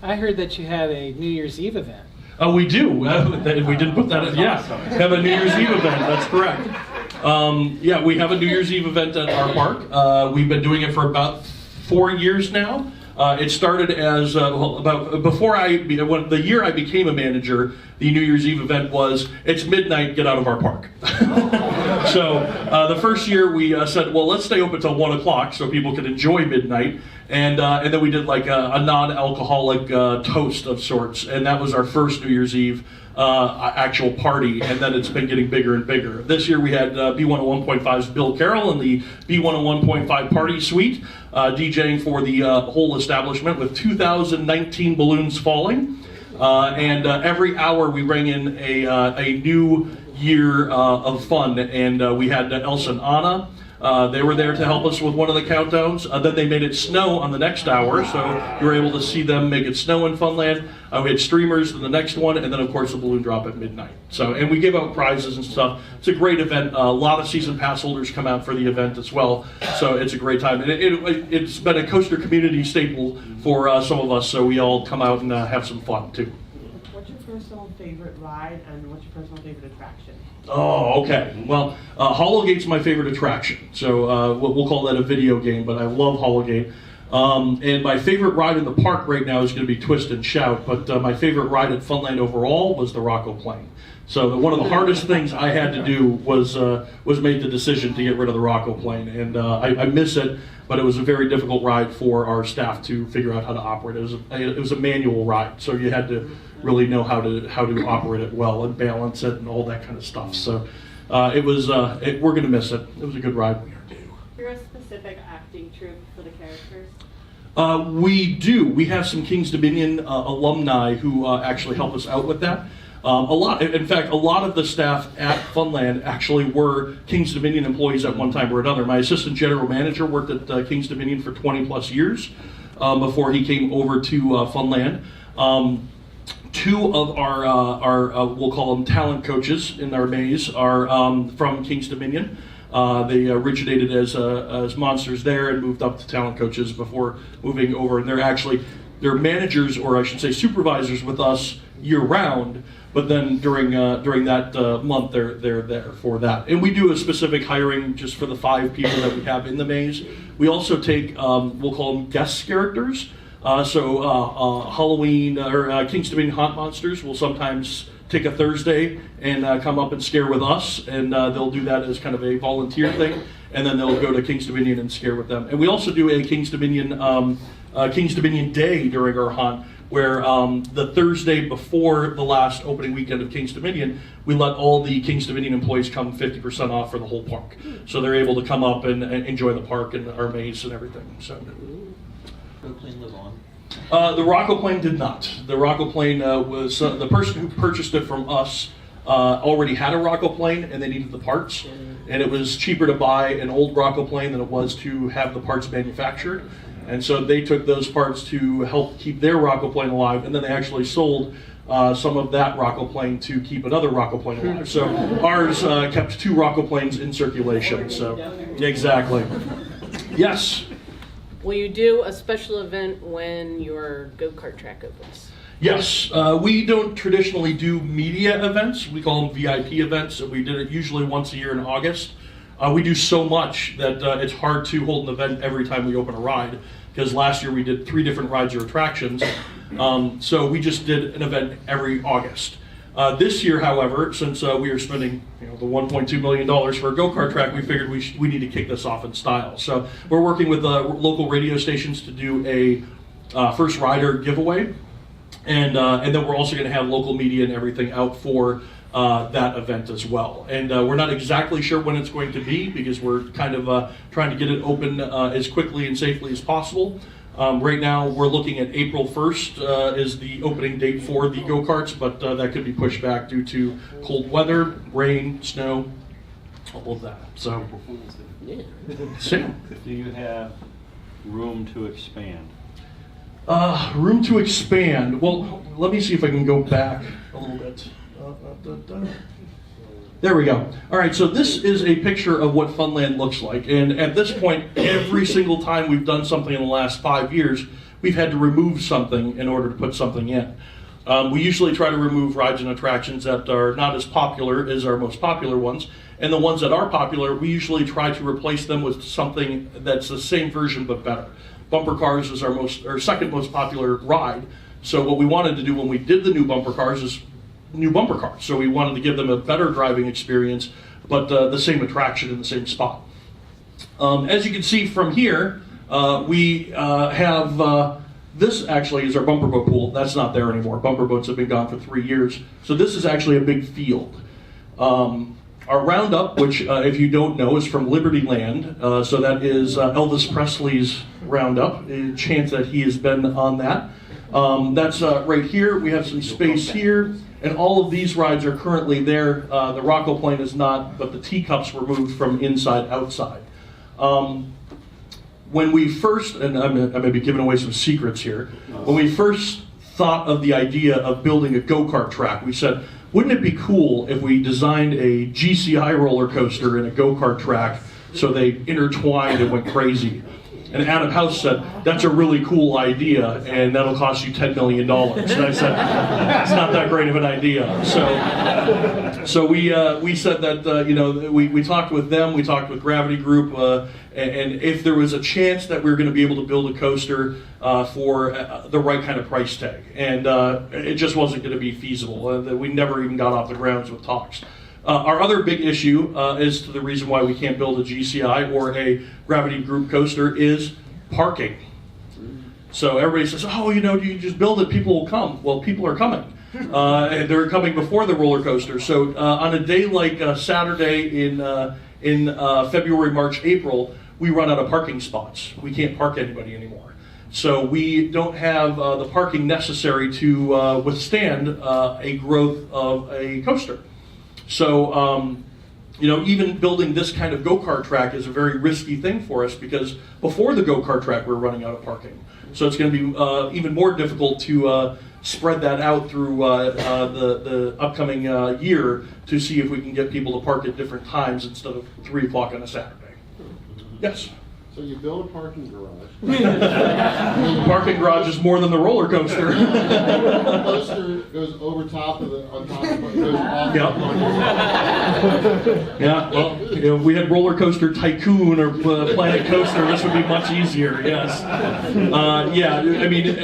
I heard that you had a New Year's Eve event. We do. We didn't put that in. Yeah, have a New Year's Eve event. That's correct. Yeah, we have a New Year's Eve event at our park. We've been doing it for about 4 years now. It started as about before when the year I became a manager. The New Year's Eve event was it's midnight, get out of our park. So the first year we said, well, let's stay open till 1 o'clock so people can enjoy midnight, and then we did like a non-alcoholic toast of sorts, and that was our first New Year's Eve actual party, and then it's been getting bigger and bigger. This year we had B101.5's Bill Carroll in the B101.5 party suite, DJing for the whole establishment with 2019 balloons falling. And every hour we bring in a new year of fun, and we had Elsa and Anna. They were there to help us with one of the countdowns. Then they made it snow on the next hour, so you were able to see them make it snow in Funland. We had streamers in the next one, and then of course the balloon drop at midnight. So, and we give out prizes and stuff. It's a great event. A lot of season pass holders come out for the event as well. So it's a great time. And it's been a coaster community staple for some of us, so we all come out and have some fun too. What's your personal favorite ride, and what's your personal favorite attraction? Oh, okay. Well, Hollowgate's my favorite attraction. So we'll call that a video game, but I love Hollowgate. And my favorite ride in the park right now is going to be Twist and Shout, but my favorite ride at Funland overall was the Rocco Plane. So one of the hardest things I had to do was make the decision to get rid of the Rocco Plane, and I miss it, but it was a very difficult ride for our staff to figure out how to operate. It was a manual ride, so you had to really know how to operate it well and balance it and all that kind of stuff. So we're going to miss it. It was a good ride. Is there a specific acting troupe for the characters? We do. We have some King's Dominion alumni who actually help us out with that. In fact, a lot of the staff at Funland actually were King's Dominion employees at one time or another. My assistant general manager worked at King's Dominion for 20 plus years before he came over to Funland. Two of our we'll call them talent coaches in our maze are from King's Dominion. They originated as monsters there and moved up to talent coaches before moving over. And they're managers, or I should say supervisors with us year round. But then during that month, they're there for that. And we do a specific hiring just for the 5 people that we have in the maze. We also take, we'll call them guest characters. Halloween or King's Dominion Haunt Monsters will sometimes take a Thursday and come up and scare with us, and they'll do that as kind of a volunteer thing, and then they'll go to King's Dominion and scare with them. And we also do a King's Dominion Day during our haunt, where the Thursday before the last opening weekend of King's Dominion, we let all the King's Dominion employees come 50% off for the whole park. So they're able to come up and enjoy the park and our maze and everything. So. The plane live on? The Rocco Plane did not. The Rocco Plane was the person who purchased it from us already had a Rocco Plane, and they needed the parts, and it was cheaper to buy an old Rocco Plane than it was to have the parts manufactured, and so they took those parts to help keep their Rocco Plane alive, and then they actually sold some of that Rocco Plane to keep another Rocco Plane alive. So ours kept 2 Rocco Planes in circulation. So exactly. Yes. Will you do a special event when your go-kart track opens? Yes, we don't traditionally do media events. We call them VIP events. We did it usually once a year in August. We do so much that it's hard to hold an event every time we open a ride, because last year we did 3 different rides or attractions. So we just did an event every August. This year, however, since we are spending the $1.2 million for a go-kart track, we figured we need to kick this off in style. So we're working with local radio stations to do a first rider giveaway, and then we're also going to have local media and everything out for that event as well. And we're not exactly sure when it's going to be, because we're kind of trying to get it open as quickly and safely as possible. Right now, we're looking at April 1st is the opening date for the go-karts, but that could be pushed back due to cold weather, rain, snow, all of that. So, Sam. Do you have room to expand? Room to expand. Well, let me see if I can go back a little bit. There we go. All right, so this is a picture of what Funland looks like. And at this point, every single time we've done something in the last 5 years, we've had to remove something in order to put something in. We usually try to remove rides and attractions that are not as popular as our most popular ones, and the ones that are popular, we usually try to replace them with something that's the same version but better. Bumper cars is our second most popular ride, so what we wanted to do when we did the new bumper cars is new bumper cars. So we wanted to give them a better driving experience, but the same attraction in the same spot. As you can see from here, we have this actually is our bumper boat pool. That's not there anymore. Bumper boats have been gone for 3 years. So this is actually a big field. Our roundup, which if you don't know, is from Liberty Land. So that is Elvis Presley's roundup. A chance that he has been on that. That's right here. We have some space here. And all of these rides are currently there. The Rocco plane is not, but the teacups were moved from inside outside. When we first, and I may be giving away some secrets here, when we first thought of the idea of building a go-kart track, we said, wouldn't it be cool if we designed a GCI roller coaster and a go-kart track so they intertwined and went crazy? And Adam House said, that's a really cool idea, and that'll cost you $10 million. And I said, it's not that great of an idea. So we said that, we talked with them, we talked with Gravity Group, and if there was a chance that we were going to be able to build a coaster for the right kind of price tag. And it just wasn't going to be feasible. We never even got off the grounds with talks. Our other big issue is to the reason why we can't build a GCI or a Gravity Group coaster is parking. So everybody says, oh, you just build it, people will come. Well, people are coming. And they're coming before the roller coaster. So on a day like Saturday in February, March, April, we run out of parking spots. We can't park anybody anymore. So we don't have the parking necessary to withstand a growth of a coaster. So, even building this kind of go-kart track is a very risky thing for us because before the go-kart track, we're running out of parking. So it's going to be even more difficult to spread that out through the upcoming year to see if we can get people to park at different times instead of 3 o'clock on a Saturday. Yes? So you build a parking garage. The parking garage is more than the roller coaster. The coaster goes over top of on top of it, goes off. Yeah, well, if we had Roller Coaster Tycoon or Planet Coaster, this would be much easier, yes.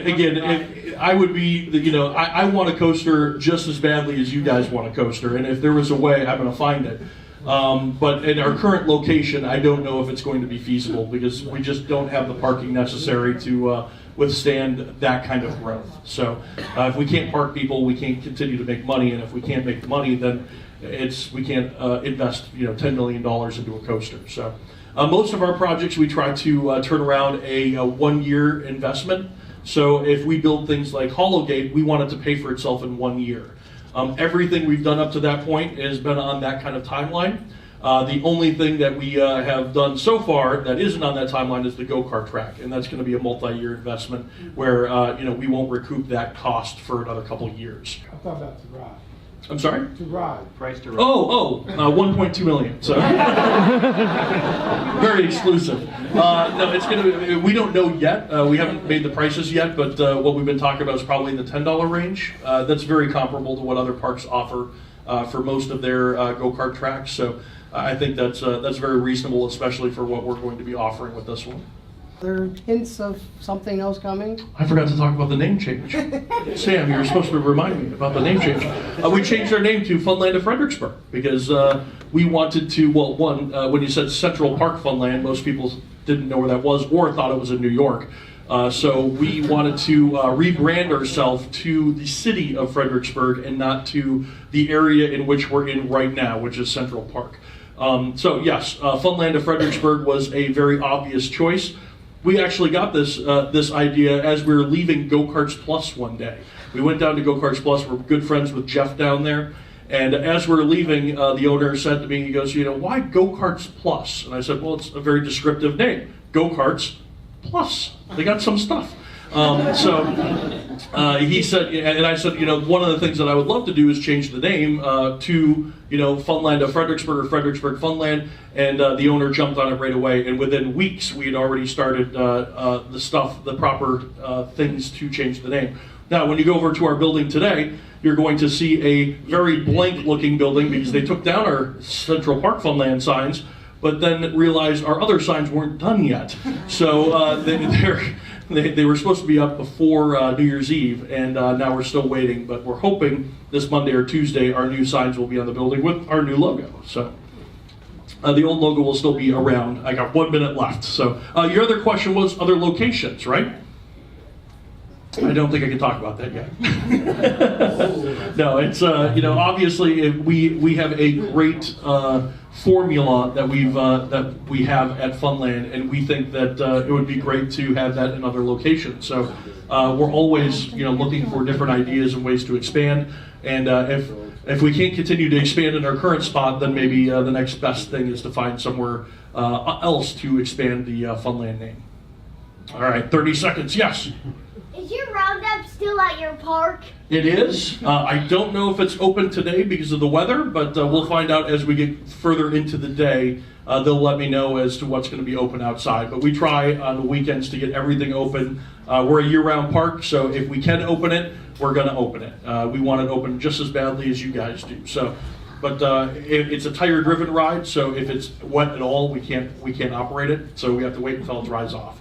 Again, I would be, I want a coaster just as badly as you guys want a coaster, and if there was a way, I'm going to find it. But in our current location, I don't know if it's going to be feasible because we just don't have the parking necessary to withstand that kind of growth. So if we can't park people, we can't continue to make money, and if we can't make money, then we can't invest $10 million into a coaster. So most of our projects we try to turn around a 1-year investment. So if we build things like Hollowgate, we want it to pay for itself in 1 year. Everything we've done up to that point has been on that kind of timeline. The only thing that we have done so far that isn't on that timeline is the go-kart track, and that's going to be a multi-year investment where we won't recoup that cost for another couple of years. I thought about to ride. I'm sorry? To ride. Price to ride. 1.2 million. So very exclusive. No, it's going to. We don't know yet. We haven't made the prices yet, but what we've been talking about is probably in the $10 range. That's very comparable to what other parks offer for most of their go-kart tracks. So I think that's very reasonable, especially for what we're going to be offering with this one. Are there hints of something else coming? I forgot to talk about the name change. Sam, you were supposed to remind me about the name change. We changed our name to Funland of Fredericksburg because we wanted to, when you said Central Park Funland, most people didn't know where that was or thought it was in New York. So we wanted to rebrand ourselves to the city of Fredericksburg and not to the area in which we're in right now, which is Central Park. So yes, Funland of Fredericksburg was a very obvious choice. We actually got this idea as we were leaving Go-Karts Plus one day. We went down to Go-Karts Plus. We're good friends with Jeff down there. And as we were leaving, the owner said to me, he goes, why Go-Karts Plus? And I said, well, it's a very descriptive name. Go-Karts Plus. They got some stuff. So he said, and I said, one of the things that I would love to do is change the name to, Funland of Fredericksburg or Fredericksburg Funland, and the owner jumped on it right away. And within weeks, we had already started the proper things to change the name. Now, when you go over to our building today, you're going to see a very blank-looking building because they took down our Central Park Funland signs, but then realized our other signs weren't done yet. So they were supposed to be up before New Year's Eve, and now we're still waiting, but we're hoping this Monday or Tuesday our new signs will be on the building with our new logo. So the old logo will still be around. I got 1 minute left. So your other question was other locations, right? I don't think I can talk about that yet. No, it's obviously we have a great formula that we have at Funland, and we think that it would be great to have that in other locations. So we're always looking for different ideas and ways to expand. And if we can't continue to expand in our current spot, then maybe the next best thing is to find somewhere else to expand the Funland name. All right, 30 seconds. Yes. Is your roundup still at your park? It is. I don't know if it's open today because of the weather, but we'll find out as we get further into the day. They'll let me know as to what's going to be open outside. But we try on the weekends to get everything open. We're a year-round park, so if we can open it, we're going to open it. We want it open just as badly as you guys do. So, but it's a tire-driven ride, so if it's wet at all, we can't operate it. So we have to wait until it dries off.